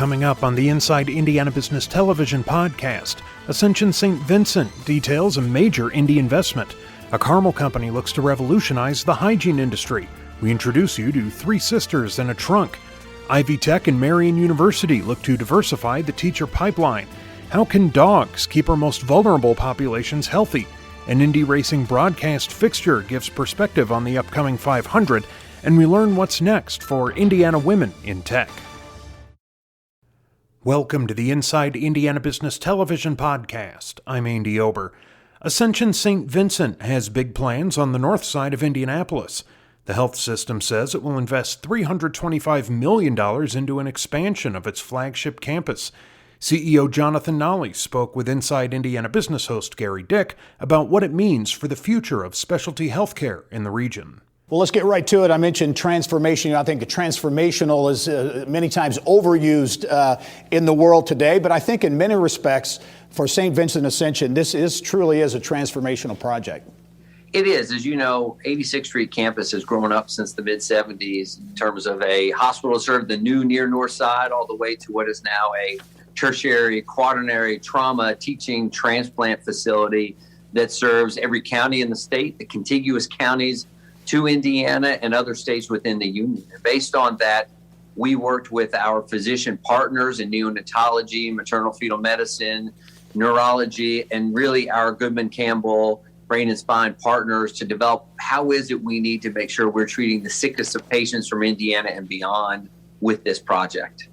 coming up on the Inside Indiana Business Television podcast. Ascension St. Vincent details a major Indy investment. A Carmel company looks to revolutionize the hygiene industry. We introduce you to three sisters and a trunk. Tech and Marian University look to diversify the teacher pipeline. How can dogs keep our most vulnerable populations healthy? An Indy racing broadcast fixture gives perspective on the upcoming 500, and we learn what's next for Indiana women in tech. Welcome to the Inside Indiana Business Television podcast. I'm Andy Ober. Ascension St. Vincent has big plans on the north side of Indianapolis. The health system says it will invest $325 million into an expansion of its flagship campus. CEO Jonathan Nolly spoke with Inside Indiana Business host Gary Dick about what it means for the future of specialty healthcare in the region. Well, let's get right to it. I mentioned transformation. I think transformational is many times overused in the world today, but I think in many respects for St. Vincent Ascension, this truly is a transformational project. It is. As you know, 86th Street campus has grown up since the mid-'70s in terms of a hospital served the new near north side all the way to what is now a tertiary, quaternary trauma teaching transplant facility that serves every county in the state, the contiguous counties to Indiana and other states within the union. And based on that, we worked with our physician partners in neonatology, maternal fetal medicine, neurology, and really our Goodman Campbell brain and spine partners to develop how is it we need to make sure we're treating the sickest of patients from Indiana and beyond with this project.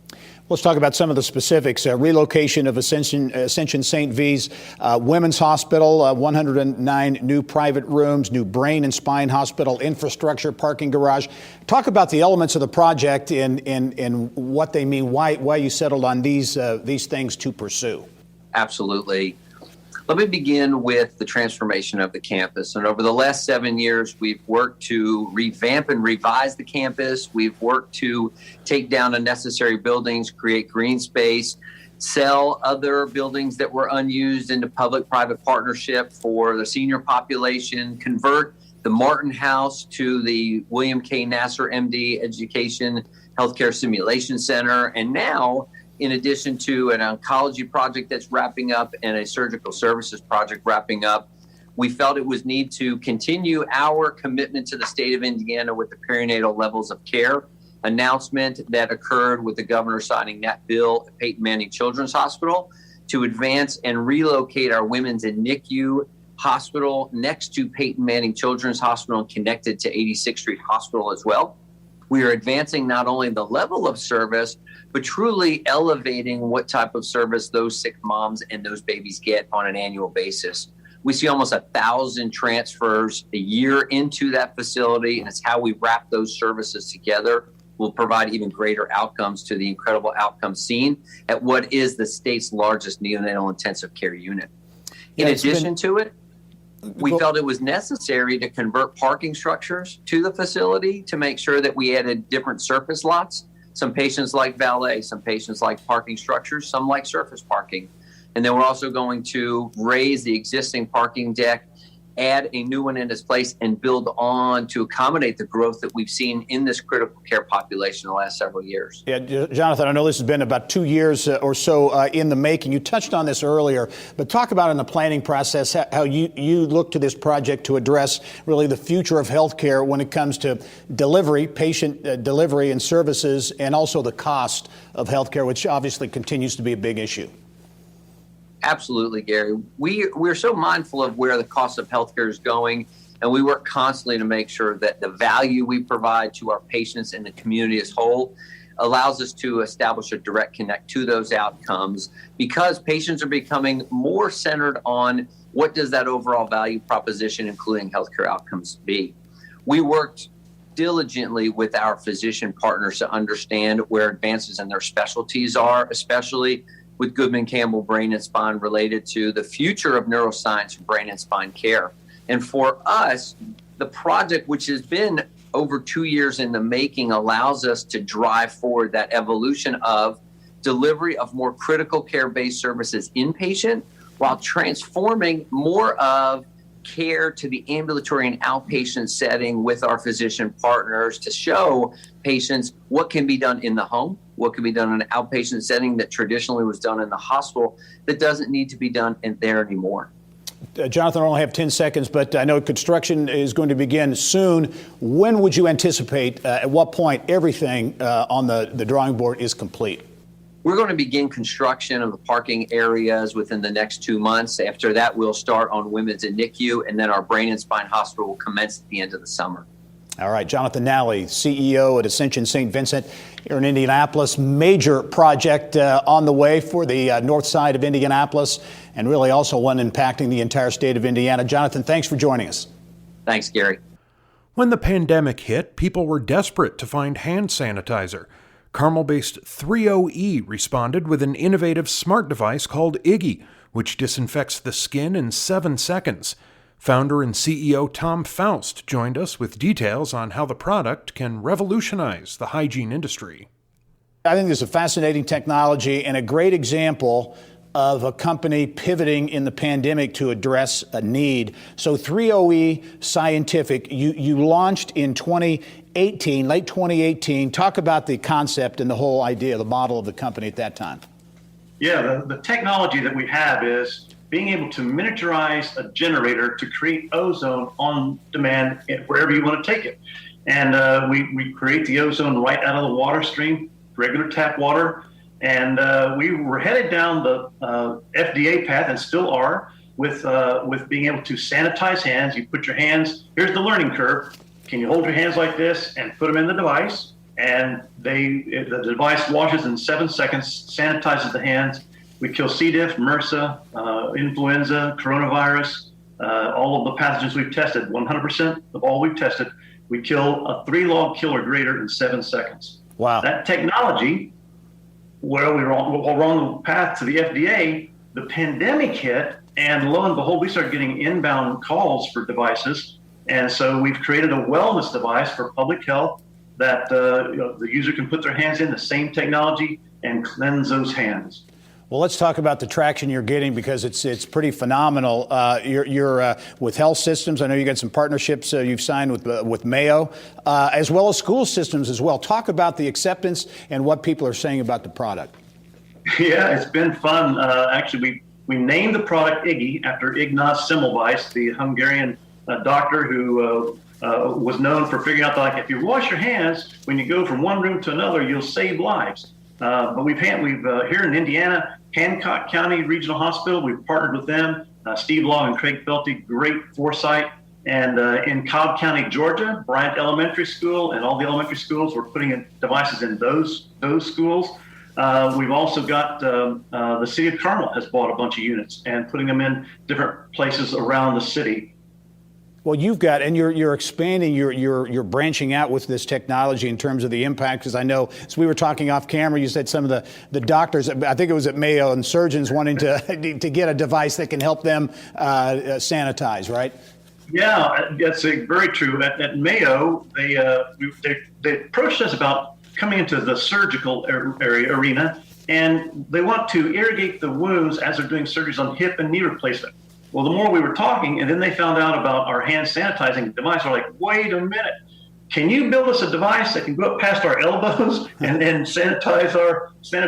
Let's talk about some of the specifics. Relocation of Ascension St. V's Women's Hospital, 109 new private rooms, new brain and spine hospital, infrastructure, parking garage. Talk about the elements of the project and what they mean, why you settled on these things to pursue. Absolutely. Let me begin with the transformation of the campus. And over the last 7 years, we've worked to revamp and revise the campus. We've worked to take down unnecessary buildings, create green space, sell other buildings that were unused into public-private partnership for the senior population, convert the Martin House to the William K. Nasser, MD Education Healthcare Simulation Center, and now, in addition to an oncology project that's wrapping up and a surgical services project wrapping up, we felt it was need to continue our commitment to the state of Indiana with the perinatal levels of care announcement that occurred with the governor signing that bill at Peyton Manning Children's Hospital to advance and relocate our women's and NICU hospital next to Peyton Manning Children's Hospital and connected to 86th Street Hospital as well. We are advancing not only the level of service, but truly elevating what type of service those sick moms and those babies get on an annual basis. We see almost 1,000 transfers a year into that facility, and it's how we wrap those services together will provide even greater outcomes to the incredible outcomes seen at what is the state's largest neonatal intensive care unit. In addition to it, we felt it was necessary to convert parking structures to the facility to make sure that we added different surface lots. Some patients like valet, some patients like parking structures, some like surface parking. And then we're also going to raise the existing parking deck, add a new one in its place, and build on to accommodate the growth that we've seen in this critical care population in the last several years. Yeah, Jonathan, I know this has been about 2 years or so in the making. You touched on this earlier, but talk about in the planning process how you look to this project to address really the future of healthcare when it comes to delivery, patient delivery and services, and also the cost of healthcare, which obviously continues to be a big issue. Absolutely, Gary. We're so mindful of where the cost of healthcare is going, and we work constantly to make sure that the value we provide to our patients and the community as whole allows us to establish a direct connect to those outcomes, because patients are becoming more centered on what does that overall value proposition, including healthcare outcomes, be. We worked diligently with our physician partners to understand where advances in their specialties are, especially with Goodman Campbell Brain and Spine related to the future of neuroscience and brain and spine care. And for us, the project, which has been over 2 years in the making, allows us to drive forward that evolution of delivery of more critical care-based services inpatient while transforming more of care to the ambulatory and outpatient setting with our physician partners to show patients what can be done in the home, what can be done in an outpatient setting that traditionally was done in the hospital that doesn't need to be done in there anymore. Jonathan, I only have 10 seconds, but I know construction is going to begin soon. When would you anticipate, at what point everything on the drawing board is complete? We're going to begin construction of the parking areas within the next 2 months. After that, we'll start on women's and NICU, and then our brain and spine hospital will commence at the end of the summer. All right, Jonathan Nally, CEO at Ascension St. Vincent here in Indianapolis. Major project on the way for the north side of Indianapolis, and really also one impacting the entire state of Indiana. Jonathan, thanks for joining us. Thanks, Gary. When the pandemic hit, people were desperate to find hand sanitizer. Carmel-based 30E responded with an innovative smart device called Iggy, which disinfects the skin in 7 seconds. Founder and CEO Tom Faust joined us with details on how the product can revolutionize the hygiene industry. I think this is a fascinating technology and a great example of a company pivoting in the pandemic to address a need. So 30E Scientific, you launched in 2018, late 2018. Talk about the concept and the whole idea, the model of the company at that time. Yeah, the technology that we have is being able to miniaturize a generator to create ozone on demand wherever you want to take it. And we create the ozone right out of the water stream, regular tap water. And we were headed down the FDA path, and still are, with being able to sanitize hands. You put your hands, here's the learning curve. Can you hold your hands like this and put them in the device? And the device washes in 7 seconds, sanitizes the hands. We kill C. diff, MRSA, influenza, coronavirus, all of the pathogens we've tested, 100% of all we've tested. We kill a 3-log kill or greater in 7 seconds. Wow. That technology, well, we were on the path to the FDA, the pandemic hit, and lo and behold, we started getting inbound calls for devices. And so we've created a wellness device for public health that the user can put their hands in, the same technology, and cleanse those hands. Well, let's talk about the traction you're getting, because it's pretty phenomenal. You're with health systems. I know you got some partnerships you've signed with Mayo, as well as school systems as well. Talk about the acceptance and what people are saying about the product. Yeah, it's been fun. Actually, we named the product Iggy after Ignaz Semmelweis, the Hungarian doctor who was known for figuring out that, like, if you wash your hands when you go from one room to another, you'll save lives. But we've here in Indiana, Hancock County Regional Hospital, we've partnered with them, Steve Law and Craig Felty, great foresight. And in Cobb County, Georgia, Bryant Elementary School and all the elementary schools, we're putting in devices in those schools. We've also got the city of Carmel has bought a bunch of units and putting them in different places around the city. Well, you've got, and you're expanding, you're branching out with this technology in terms of the impact, because I know, as we were talking off camera, you said some of the doctors, I think it was at Mayo, and surgeons wanting to get a device that can help them sanitize, right? Yeah, that's very true. At Mayo, they approached us about coming into the surgical arena, and they want to irrigate the wounds as they're doing surgeries on hip and knee replacement. Well, the more we were talking, and then they found out about our hand sanitizing device, they're like, wait a minute, can you build us a device that can go up past our elbows and sanitize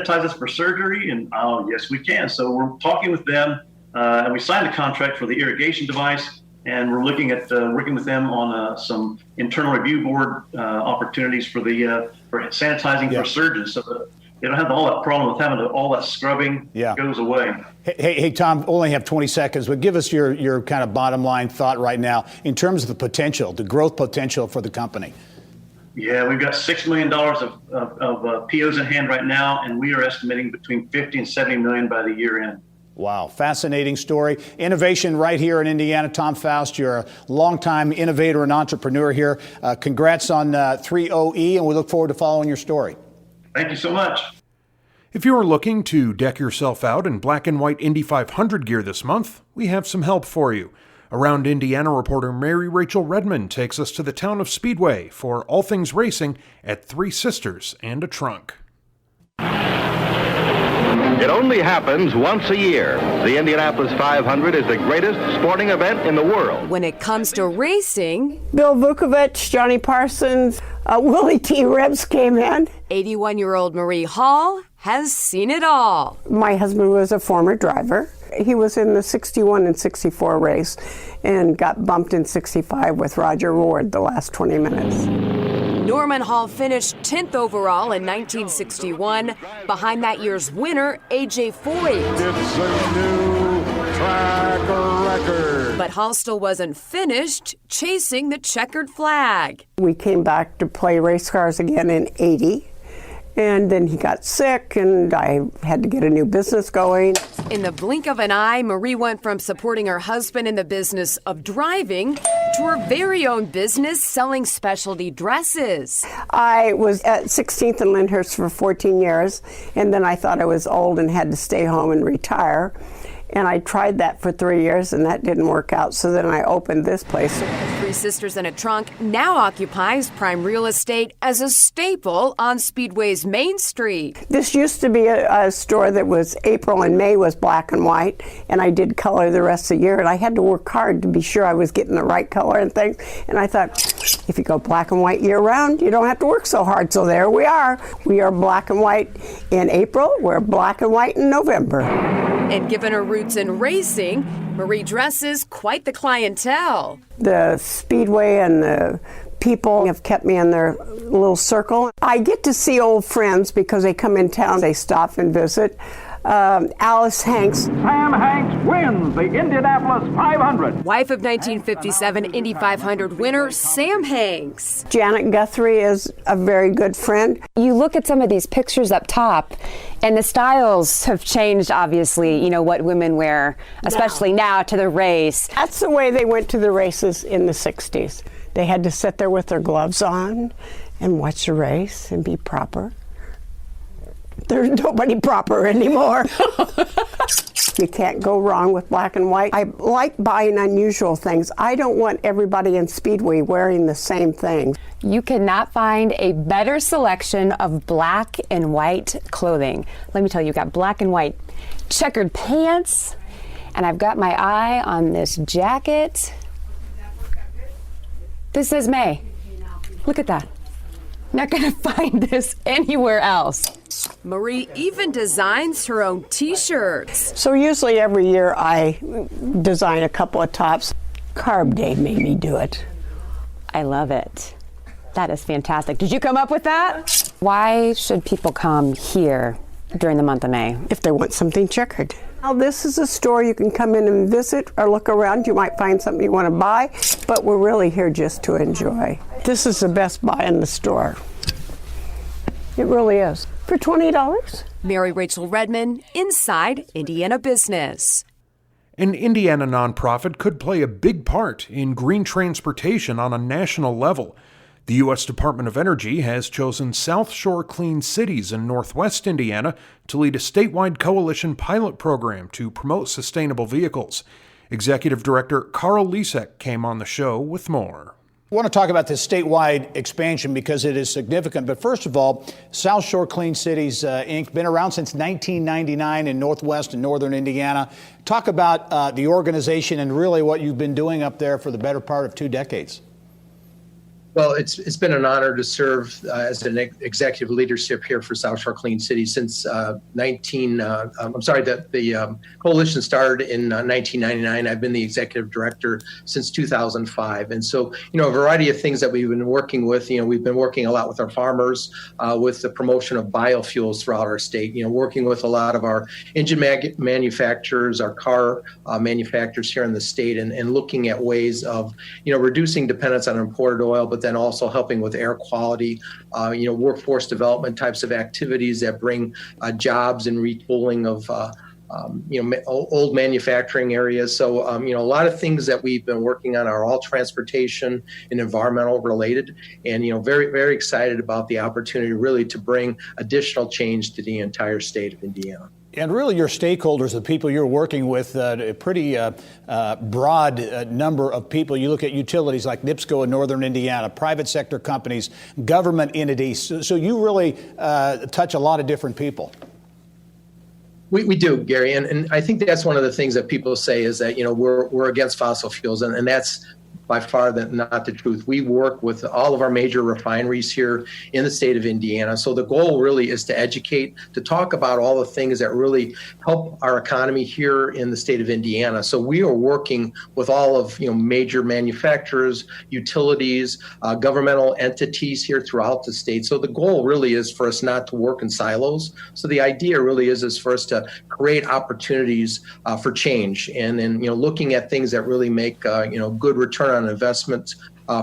us for surgery? And oh, yes, we can. So we're talking with them, and we signed a contract for the irrigation device, and we're looking at working with them on some internal review board opportunities for sanitizing for surgeons, so that they don't have all that problem with having all that scrubbing goes away. Hey, Tom, only have 20 seconds, but give us your kind of bottom line thought right now in terms of the potential, the growth potential for the company. Yeah, we've got $6 million of POs in hand right now, and we are estimating between 50 and 70 million by the year end. Wow, fascinating story. Innovation right here in Indiana. Tom Faust, you're a longtime innovator and entrepreneur here. Congrats on 30E, and we look forward to following your story. Thank you so much. If you're looking to deck yourself out in black and white Indy 500 gear this month, we have some help for you. Around Indiana reporter Mary Rachel Redmond takes us to the town of Speedway for all things racing at Three Sisters and a Trunk. In It only happens once a year. The Indianapolis 500 is the greatest sporting event in the world. When it comes to racing, Bill Vukovich, Johnny Parsons, Willie T. Rebs came in. 81-year-old Marie Hall has seen it all. My husband was a former driver. He was in the 61 and 64 race and got bumped in 65 with Roger Ward the last 20 minutes. Norman Hall finished 10th overall in 1961, behind that year's winner, A.J. Foyt. It's a new track record. But Hall still wasn't finished chasing the checkered flag. We came back to play race cars again in 80. And then he got sick, and I had to get a new business going. In the blink of an eye, Marie went from supporting her husband in the business of driving to her very own business selling specialty dresses. I was at 16th and Lyndhurst for 14 years, and then I thought I was old and had to stay home and retire. And I tried that for 3 years, and that didn't work out. So then I opened this place. 3 Sisters and a Trunk now occupies prime real estate as a staple on Speedway's Main Street. This used to be a store that was April and May was black and white, and I did color the rest of the year. And I had to work hard to be sure I was getting the right color and things. And I thought, if you go black and white year round, you don't have to work so hard. So there we are. We are black and white in April. We're black and white in November. And given her roots in racing, Marie dresses quite the clientele. The Speedway and the people have kept me in their little circle. I get to see old friends because they come in town, they stop and visit. Alice Hanks. Sam Hanks wins the Indianapolis 500. Wife of 1957 Indy 500 winner Sam Hanks. Janet Guthrie is a very good friend. You look at some of these pictures up top, and the styles have changed, obviously, you know, what women wear, especially now to the race. That's the way they went to the races in the 60s. They had to sit there with their gloves on and watch the race and be proper. There's nobody proper anymore. You can't go wrong with black and white. I like buying unusual things. I don't want everybody in Speedway wearing the same thing. You cannot find a better selection of black and white clothing. Let me tell you, you've got black and white checkered pants, and I've got my eye on this jacket. This says May. Look at that. Not going to find this anywhere else. Marie even designs her own t-shirts. So usually every year I design a couple of tops. Carb Day made me do it. I love it. That is fantastic. Did you come up with that? Why should people come here during the month of May? If they want something checkered. Now, this is a store you can come in and visit or look around. You might find something you want to buy, but we're really here just to enjoy. This is the best buy in the store. It really is. For $20. Mary Rachel Redman, Inside Indiana Business. An Indiana nonprofit could play a big part in green transportation on a national level. The U.S. Department of Energy has chosen South Shore Clean Cities in northwest Indiana to lead a statewide coalition pilot program to promote sustainable vehicles. Executive Director Carl Lisek came on the show with more. I want to talk about this statewide expansion because it is significant. But first of all, South Shore Clean Cities, Inc., been around since 1999 in northwest and northern Indiana. Talk about the organization and really what you've been doing up there for the better part of 2 decades. Well, it's been an honor to serve as an executive leadership here for South Shore Clean City since the coalition started in 1999. I've been the executive director since 2005. And so, a variety of things that we've been working with, we've been working a lot with our farmers, with the promotion of biofuels throughout our state, working with a lot of our engine manufacturers, our car manufacturers here in the state, and looking at ways of, reducing dependence on imported oil, but then also helping with air quality, workforce development types of activities that bring jobs and retooling of, old manufacturing areas. So, a lot of things that we've been working on are all transportation and environmental related, and, very, very excited about the opportunity really to bring additional change to the entire state of Indiana. And really your stakeholders, the people you're working with, a pretty broad number of people. You look at utilities like NIPSCO in northern Indiana, private sector companies, government entities. So you really touch a lot of different people. We do, Gary, and I think that's one of the things that people say is that, we're against fossil fuels, and that's by far not the truth. We work with all of our major refineries here in the state of Indiana. So the goal really is to educate, to talk about all the things that really help our economy here in the state of Indiana. So we are working with all of major manufacturers, utilities, governmental entities here throughout the state. So the goal really is for us not to work in silos. So the idea really is for us to create opportunities for change, and then looking at things that really make good return on investment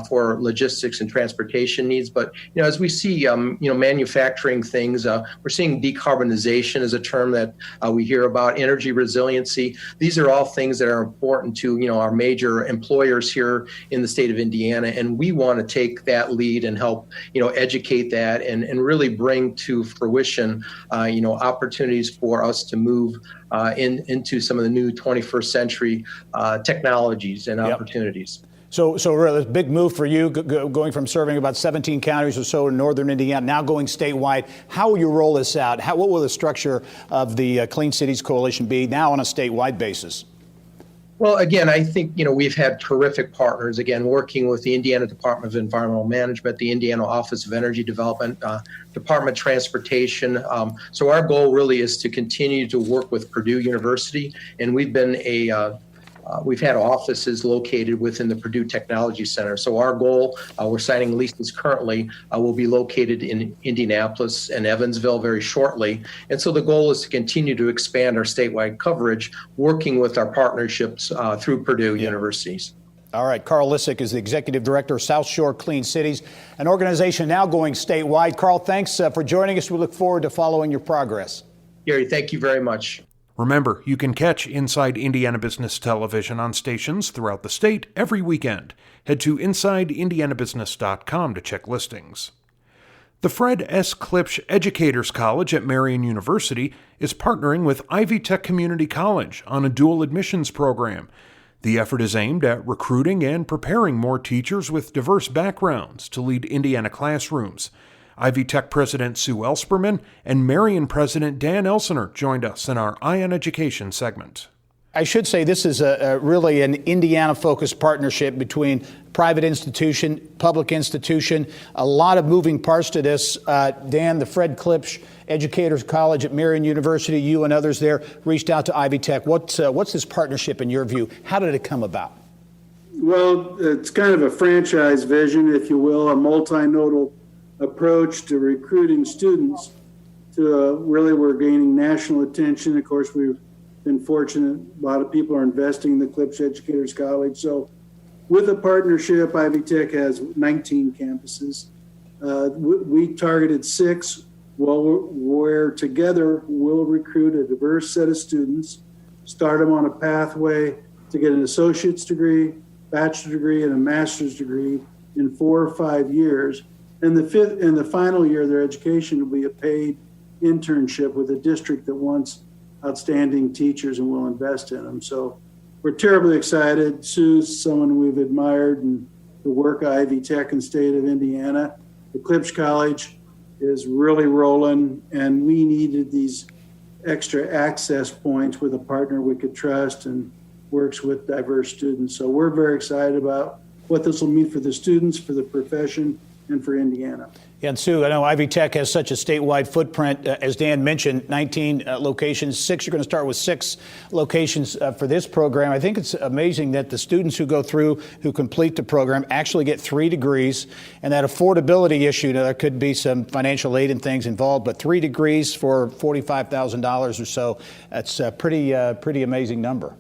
for logistics and transportation needs. But as we see manufacturing things, we're seeing decarbonization as a term that we hear about, energy resiliency. These are all things that are important to our major employers here in the state of Indiana, and we want to take that lead and help educate that and really bring to fruition opportunities for us to move into some of the new 21st century technologies and opportunities. So really, it's a big move for you, going from serving about 17 counties or so in northern Indiana, now going statewide. How will you roll this out? What will the structure of the Clean Cities Coalition be now on a statewide basis? Well, again, I think, we've had terrific partners, again, working with the Indiana Department of Environmental Management, the Indiana Office of Energy Development, Department of Transportation. So our goal really is to continue to work with Purdue University, and we've had offices located within the Purdue Technology Center. So our goal, we're signing leases currently, will be located in Indianapolis and Evansville very shortly. And so the goal is to continue to expand our statewide coverage, working with our partnerships through Purdue universities. All right. Carl Lissick is the Executive Director of South Shore Clean Cities, an organization now going statewide. Carl, thanks for joining us. We look forward to following your progress. Gary, thank you very much. Remember, you can catch Inside Indiana Business Television on stations throughout the state every weekend. Head to InsideIndianaBusiness.com to check listings. The Fred S. Klipsch Educators College at Marian University is partnering with Ivy Tech Community College on a dual admissions program. The effort is aimed at recruiting and preparing more teachers with diverse backgrounds to lead Indiana classrooms. Ivy Tech President Sue Elsperman and Marian President Dan Elsener joined us in our Eye on Education segment. I should say this is really an Indiana-focused partnership between private institution, public institution, a lot of moving parts to this. Dan, the Fred Klipsch Educators College at Marian University, you and others there reached out to Ivy Tech. What's this partnership in your view? How did it come about? Well, it's kind of a franchise vision, if you will, a multinodal approach to recruiting students to really we're gaining national attention. Of course, we've been fortunate. A lot of people are investing in the Klipsch Educators College. So with a partnership, Ivy Tech has 19 campuses. We targeted 6 where together we'll recruit a diverse set of students, start them on a pathway to get an associate's degree, bachelor's degree, and a master's degree in 4 or 5 years. And the final year of their education will be a paid internship with a district that wants outstanding teachers and will invest in them. So we're terribly excited. Sue's someone we've admired and the work of Ivy Tech and state of Indiana. The Klipsch College is really rolling, and we needed these extra access points with a partner we could trust and works with diverse students. So we're very excited about what this will mean for the students, for the profession, and for Indiana. Yeah, and Sue, I know Ivy Tech has such a statewide footprint. As Dan mentioned, 19 locations, 6. You're going to start with 6 locations for this program. I think it's amazing that the students who go through, who complete the program, actually get 3 degrees, and that affordability issue, there could be some financial aid and things involved, but 3 degrees for $45,000 or so, that's a pretty amazing number.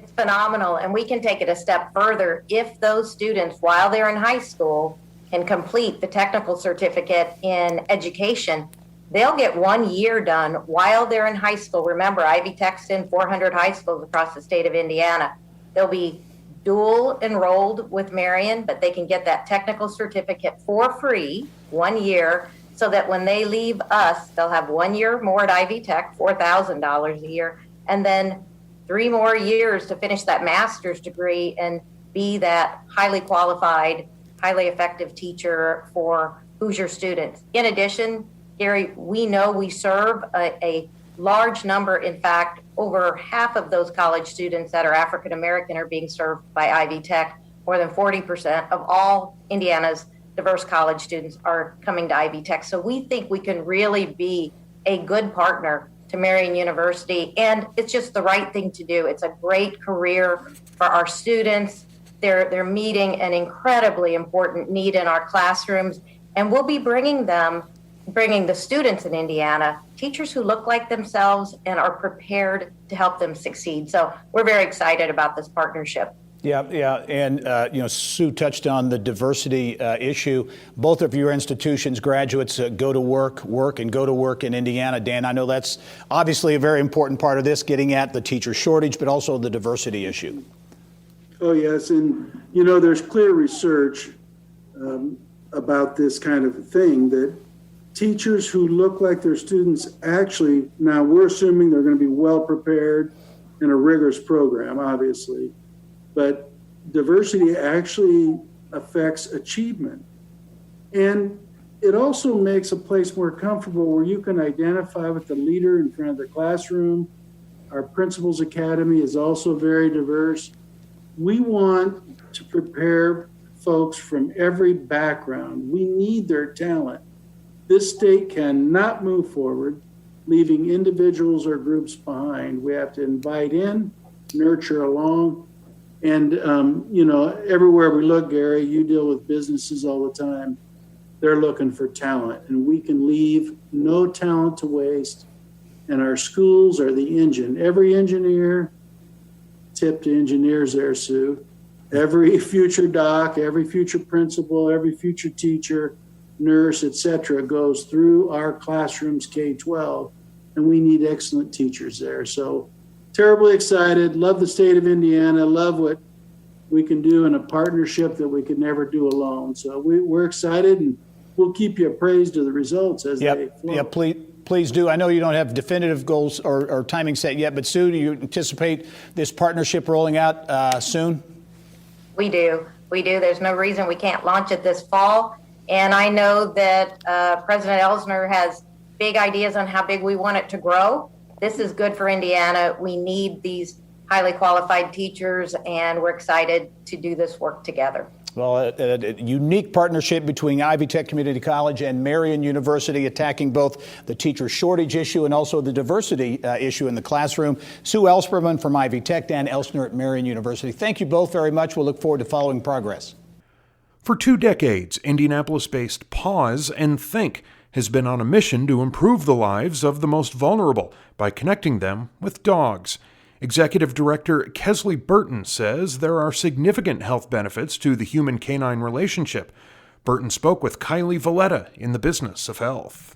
It's phenomenal, and we can take it a step further. If those students, while they're in high school, can complete the technical certificate in education, they'll get 1 year done while they're in high school. Remember, Ivy Tech's in 400 high schools across the state of Indiana. They'll be dual enrolled with Marian, but they can get that technical certificate for free 1 year, so that when they leave us, they'll have 1 year more at Ivy Tech, $4,000 a year, and then 3 more years to finish that master's degree and be that highly qualified, highly effective teacher for Hoosier students. In addition, Gary, we know we serve a large number, in fact, over half of those college students that are African American are being served by Ivy Tech. More than 40% of all Indiana's diverse college students are coming to Ivy Tech. So we think we can really be a good partner to Marian University, and it's just the right thing to do. It's a great career for our students. They're meeting an incredibly important need in our classrooms, and we'll be bringing the students in Indiana teachers who look like themselves and are prepared to help them succeed. So we're very excited about this partnership. Yeah, and Sue touched on the diversity issue. Both of your institutions, graduates go to work in Indiana. Dan, I know that's obviously a very important part of this, getting at the teacher shortage, but also the diversity issue. Oh, yes, and there's clear research about this kind of thing, that teachers who look like their students actually, now we're assuming they're going to be well prepared in a rigorous program, obviously, but diversity actually affects achievement. And it also makes a place more comfortable where you can identify with the leader in front of the classroom. Our Principals Academy is also very diverse. We want to prepare folks from every background. We need their talent. This state cannot move forward leaving individuals or groups behind. We have to invite in, nurture along. And, everywhere we look, Gary, you deal with businesses all the time. They're looking for talent, and we can leave no talent to waste. And our schools are the engine. Every engineer, tip to engineers there, Sue, every future doc, every future principal, every future teacher, nurse, etc., goes through our classrooms K-12, and we need excellent teachers there. So terribly excited, love the state of Indiana, love what we can do in a partnership that we could never do alone. So we're excited, and we'll keep you appraised of the results as they flow. Yeah, please do. I know you don't have definitive goals or timing set yet, but Sue, do you anticipate this partnership rolling out soon? We do. There's no reason we can't launch it this fall. And I know that President Elsner has big ideas on how big we want it to grow. This is good for Indiana. We need these highly qualified teachers, and we're excited to do this work together. Well, a unique partnership between Ivy Tech Community College and Marian University, attacking both the teacher shortage issue and also the diversity issue in the classroom. Sue Elsperman from Ivy Tech, Dan Elsner at Marian University. Thank you both very much. We'll look forward to following progress. For 2 decades, Indianapolis-based Pause and Think has been on a mission to improve the lives of the most vulnerable by connecting them with dogs. Executive Director Kesley Burton says there are significant health benefits to the human-canine relationship. Burton spoke with Kylie Valletta in the Business of Health.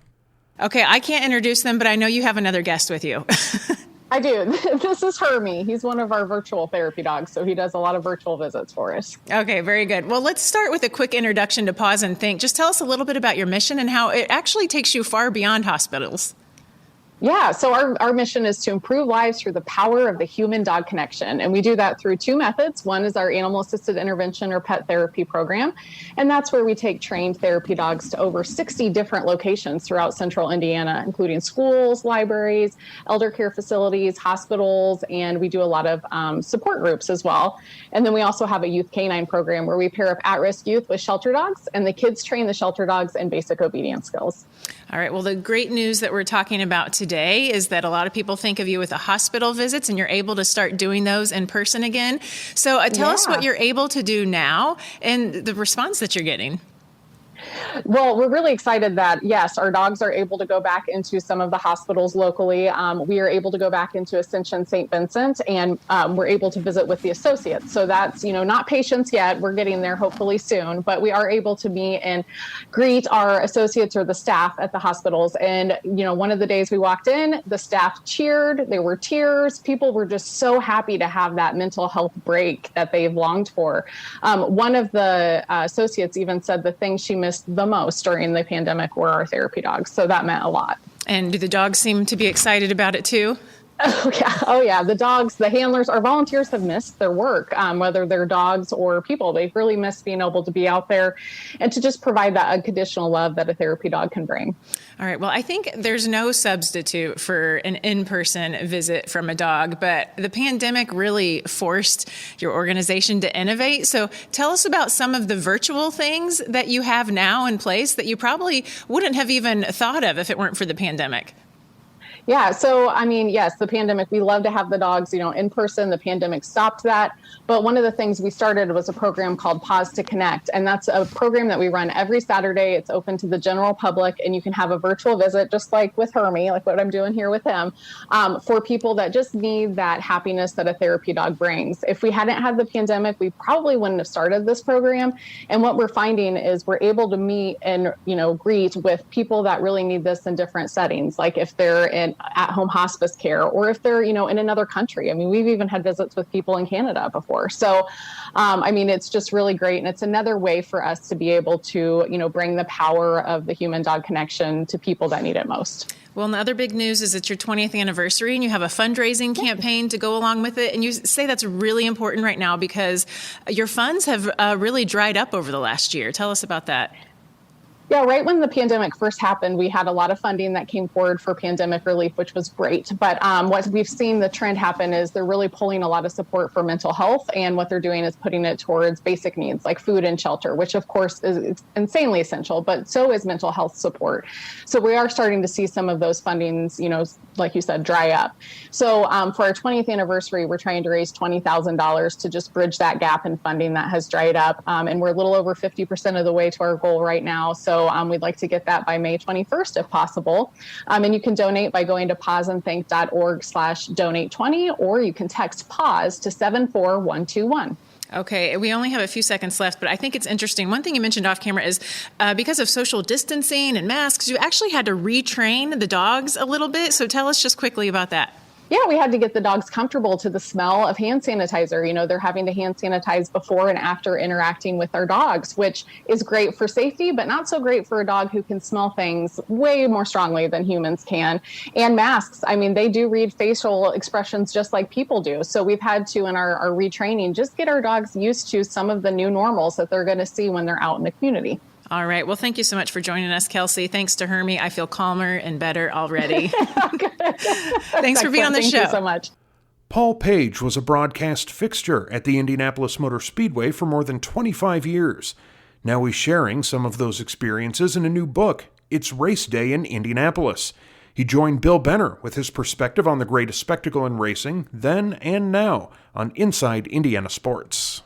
Okay, I can't introduce them, but I know you have another guest with you. I do. This is Hermie. He's one of our virtual therapy dogs, so he does a lot of virtual visits for us. Okay, very good. Well, let's start with a quick introduction to Pause and Think. Just tell us a little bit about your mission and how it actually takes you far beyond hospitals. Yeah, so our mission is to improve lives through the power of the human-dog connection. And we do that through 2 methods. One is our animal-assisted intervention or pet therapy program. And that's where we take trained therapy dogs to over 60 different locations throughout central Indiana, including schools, libraries, elder care facilities, hospitals, and we do a lot of support groups as well. And then we also have a youth canine program where we pair up at-risk youth with shelter dogs, and the kids train the shelter dogs in basic obedience skills. All right. Well, the great news that we're talking about today is that a lot of people think of you with the hospital visits, and you're able to start doing those in person again. So tell us what you're able to do now and the response that you're getting. Well, we're really excited that, yes, our dogs are able to go back into some of the hospitals locally. We are able to go back into Ascension St. Vincent, and we're able to visit with the associates. So that's, not patients yet. We're getting there hopefully soon, but we are able to meet and greet our associates or the staff at the hospitals. And, one of the days we walked in, the staff cheered. There were tears. People were just so happy to have that mental health break that they've longed for. One of the associates even said the thing she missed the most during the pandemic were our therapy dogs. So that meant a lot. And do the dogs seem to be excited about it too? Oh yeah. The dogs, the handlers, our volunteers have missed their work, whether they're dogs or people. They've really missed being able to be out there and to just provide that unconditional love that a therapy dog can bring. All right. Well, I think there's no substitute for an in-person visit from a dog, but the pandemic really forced your organization to innovate. So tell us about some of the virtual things that you have now in place that you probably wouldn't have even thought of if it weren't for the pandemic. Yeah. So, I mean, yes, the pandemic, we love to have the dogs, in person. The pandemic stopped that. But one of the things we started was a program called Pause to Connect. And that's a program that we run every Saturday. It's open to the general public, and you can have a virtual visit, just like with Hermie, like what I'm doing here with him, for people that just need that happiness that a therapy dog brings. If we hadn't had the pandemic, we probably wouldn't have started this program. And what we're finding is we're able to meet and, greet with people that really need this in different settings. Like if they're in at-home hospice care, or if they're, in another country. I mean, we've even had visits with people in Canada before. So, it's just really great. And it's another way for us to be able to, bring the power of the human-dog connection to people that need it most. Well, and the other big news is it's your 20th anniversary and you have a fundraising campaign to go along with it. And you say that's really important right now because your funds have really dried up over the last year. Tell us about that. Yeah, right when the pandemic first happened, we had a lot of funding that came forward for pandemic relief, which was great. But what we've seen the trend happen is they're really pulling a lot of support for mental health. And what they're doing is putting it towards basic needs like food and shelter, which, of course, is insanely essential. But so is mental health support. So we are starting to see some of those fundings, like you said, dry up. So for our 20th anniversary, we're trying to raise $20,000 to just bridge that gap in funding that has dried up. And we're a little over 50% of the way to our goal right now. So we'd like to get that by May 21st, if possible. And you can donate by going to pauseandthink.org/donate20, or you can text PAUSE to 74121. Okay, we only have a few seconds left, but I think it's interesting. One thing you mentioned off camera is because of social distancing and masks, you actually had to retrain the dogs a little bit. So tell us just quickly about that. Yeah, we had to get the dogs comfortable to the smell of hand sanitizer. They're having to hand sanitize before and after interacting with our dogs, which is great for safety, but not so great for a dog who can smell things way more strongly than humans can. And masks, they do read facial expressions just like people do. So we've had to, in our retraining, just get our dogs used to some of the new normals that they're going to see when they're out in the community. All right. Well, thank you so much for joining us, Kelsey. Thanks to Hermie. I feel calmer and better already. Thanks for being on the show. Thank you so much. Paul Page was a broadcast fixture at the Indianapolis Motor Speedway for more than 25 years. Now he's sharing some of those experiences in a new book, It's Race Day in Indianapolis. He joined Bill Benner with his perspective on the greatest spectacle in racing, then and now, on Inside Indiana Sports.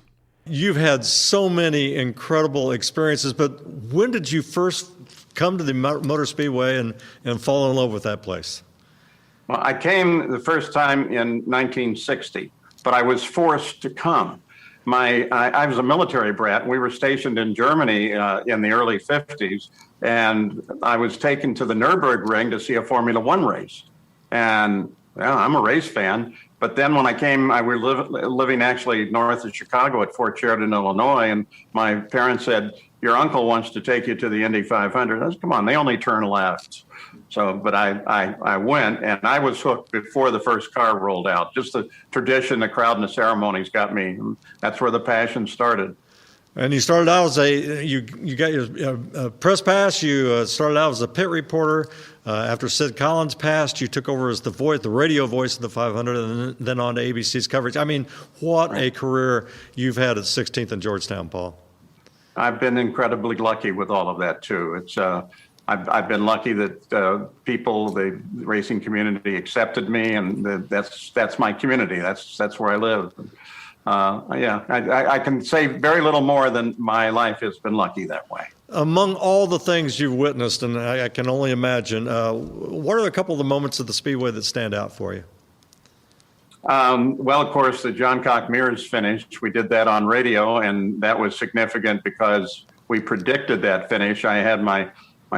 You've had so many incredible experiences, but when did you first come to the Motor Speedway and fall in love with that place? Well, I came the first time in 1960, but I was forced to come. I was a military brat. We were stationed in Germany in the early 50s, and I was taken to the Nürburgring to see a Formula One race. And I'm a race fan. But then when I came, I was living actually north of Chicago at Fort Sheridan, Illinois, and my parents said, your uncle wants to take you to the Indy 500. I said, come on, they only turn left. So, but I went, and I was hooked before the first car rolled out. Just the tradition, the crowd, and the ceremonies got me. That's where the passion started. And you started out as you got your press pass. You started out as a pit reporter. After Sid Collins passed, you took over as the radio voice of the 500, and then on to ABC's coverage. What a career you've had at 16th and Georgetown, Paul. I've been incredibly lucky with all of that too. It's I've been lucky that people, the racing community, accepted me, and that's my community. That's where I live. I can say very little more than my life has been lucky that way. Among all the things you've witnessed, and I can only imagine, what are a couple of the moments of the Speedway that stand out for you? Well, of course, the John Cock Mears finish. We did that on radio, and that was significant because we predicted that finish. I had my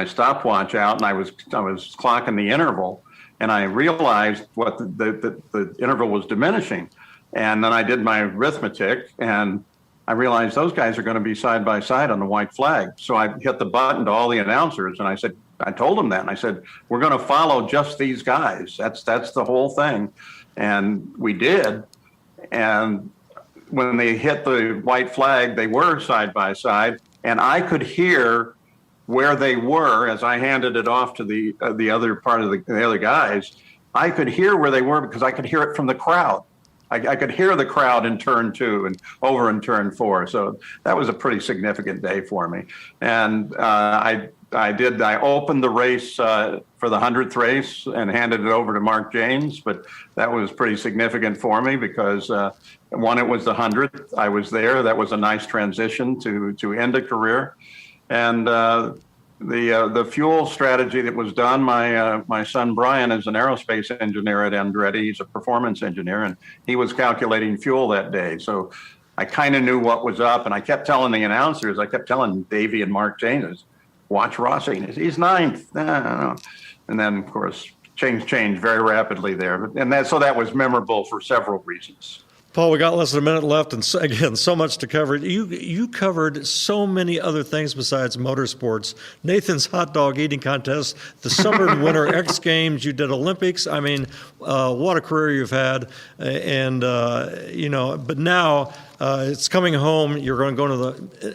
stopwatch out, and I was clocking the interval, and I realized what the interval was diminishing. And then I did my arithmetic, and I realized those guys are going to be side by side on the white flag. So I hit the button to all the announcers, and I said, I told them that. And I said, we're going to follow just these guys. That's the whole thing. And we did. And when they hit the white flag, they were side by side. And I could hear where they were as I handed it off to the other part of the other guys. I could hear where they were because I could hear it from the crowd. I could hear the crowd in turn 2 and over in turn 4. So that was a pretty significant day for me. And I opened the race for the 100th race and handed it over to Mark James, but that was pretty significant for me because one, it was the 100th. I was there. That was a nice transition to end a career. And the fuel strategy that was done, my son Brian is an aerospace engineer at Andretti. He's a performance engineer, and he was calculating fuel that day. So I kind of knew what was up, and I kept telling the announcers, I kept telling Davey and Mark James, watch Rossi. He's 9th. No. And then, of course, changed very rapidly there. And so that was memorable for several reasons. Paul, we got less than a minute left, and again, so much to cover. You covered so many other things besides motorsports. Nathan's hot dog eating contest, the summer and winter X Games. You did Olympics. I mean, what a career you've had. And but now it's coming home. You're going to go to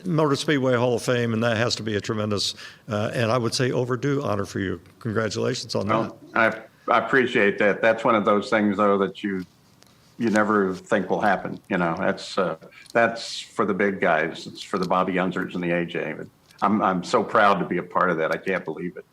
the Motor Speedway Hall of Fame, and that has to be a tremendous and I would say overdue honor for you. Congratulations on that. I appreciate that. That's one of those things, though, that you never think will happen. That's for the big guys. It's for the Bobby Unzers and the AJ. But I'm so proud to be a part of that. I can't believe it.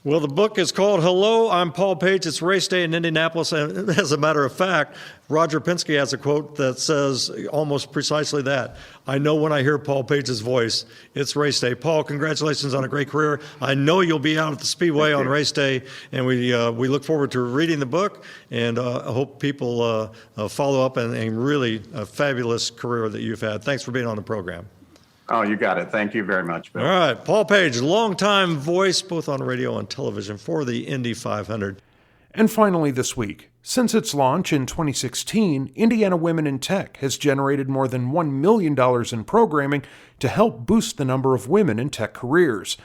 Well, the book is called Hello, I'm Paul Page. It's race day in Indianapolis. And as a matter of fact, Roger Penske has a quote that says almost precisely that. I know when I hear Paul Page's voice, it's race day. Paul, congratulations on a great career. I know you'll be out at the Speedway on race day, and we look forward to reading the book, and I hope people follow up and really a fabulous career that you've had. Thanks for being on the program. Oh, you got it. Thank you very much, Bill. All right. Paul Page, longtime voice both on radio and television for the Indy 500. And finally this week, since its launch in 2016, Indiana Women in Tech has generated more than $1 million in programming to help boost the number of women in tech careers.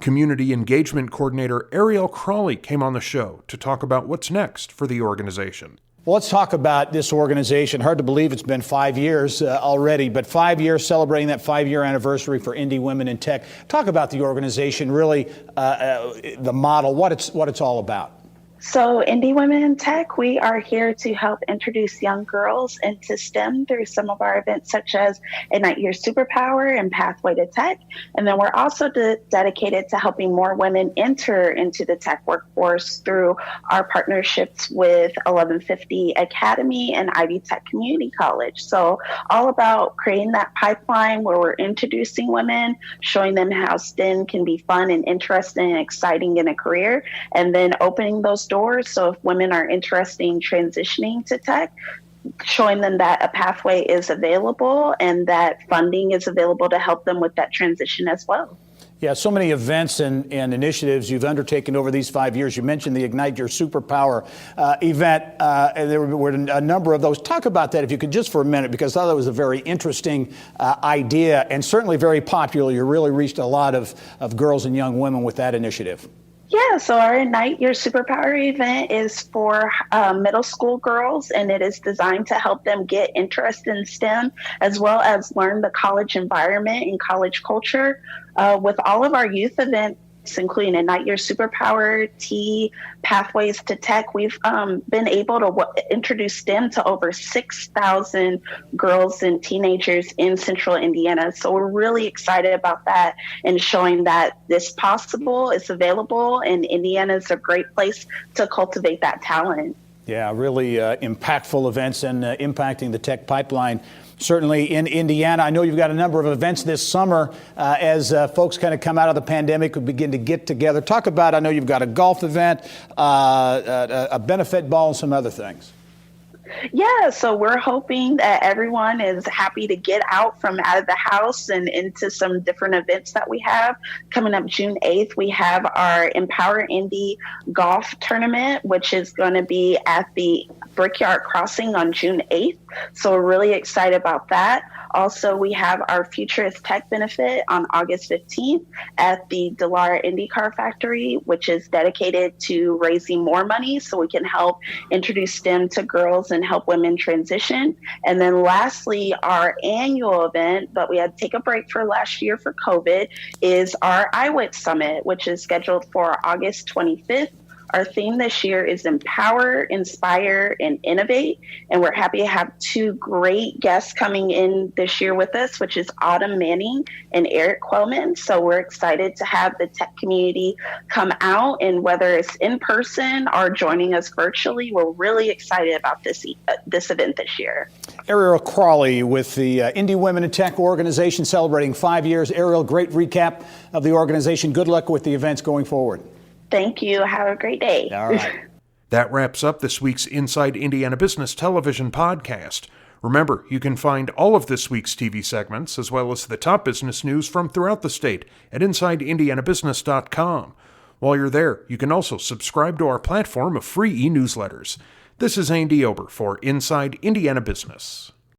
Community Engagement Coordinator Ariel Crawley came on the show to talk about what's next for the organization. Well, let's talk about this organization. Hard to believe it's been 5 years already, but 5 years celebrating that 5-year anniversary for Indy Women in Tech. Talk about the organization, really the model, what it's all about. So Indy Women in Tech, we are here to help introduce young girls into STEM through some of our events such as Ignite Your Superpower and Pathway to Tech. And then we're also dedicated to helping more women enter into the tech workforce through our partnerships with 1150 Academy and Ivy Tech Community College. So all about creating that pipeline where we're introducing women, showing them how STEM can be fun and interesting and exciting in a career, and then opening those doors. So if women are interested in transitioning to tech, showing them that a pathway is available and that funding is available to help them with that transition as well. Yeah, so many events and initiatives you've undertaken over these 5 years. You mentioned the Ignite Your Superpower event, and there were a number of those. Talk about that if you could just for a minute, because I thought that was a very interesting idea and certainly very popular. You really reached a lot of girls and young women with that initiative. Yeah, so our Ignite Your Superpower event is for middle school girls, and it is designed to help them get interested in STEM as well as learn the college environment and college culture. With all of our youth events, including Ignite Your Superpower, T, Pathways to Tech, we've been able to introduce STEM to over 6,000 girls and teenagers in central Indiana. So we're really excited about that and showing that this possible, it's available, and Indiana is a great place to cultivate that talent. Yeah, really impactful events and impacting the tech pipeline. Certainly in Indiana. I know you've got a number of events this summer as folks kind of come out of the pandemic and begin to get together. Talk about, I know you've got a golf event, a benefit ball, and some other things. Yeah, so we're hoping that everyone is happy to get out of the house and into some different events that we have. Coming up June 8th, we have our Empower Indy Golf Tournament, which is going to be at the Brickyard Crossing on June 8th. So we're really excited about that. Also, we have our Futurist Tech benefit on August 15th at the Delara IndyCar factory, which is dedicated to raising more money so we can help introduce STEM to girls and help women transition. And then lastly, our annual event, but we had to take a break for last year for COVID, is our IWIT Summit, which is scheduled for August 25th. Our theme this year is Empower, Inspire, and Innovate. And we're happy to have two great guests coming in this year with us, which is Autumn Manning and Eric Quellman. So we're excited to have the tech community come out, and whether it's in person or joining us virtually, we're really excited about this event this year. Ariel Crawley with the Indy Women in Tech organization celebrating 5 years. Ariel, great recap of the organization. Good luck with the events going forward. Thank you. Have a great day. All right. That wraps up this week's Inside Indiana Business Television podcast. Remember, you can find all of this week's TV segments, as well as the top business news from throughout the state, at InsideIndianaBusiness.com. While you're there, you can also subscribe to our platform of free e-newsletters. This is Andy Ober for Inside Indiana Business.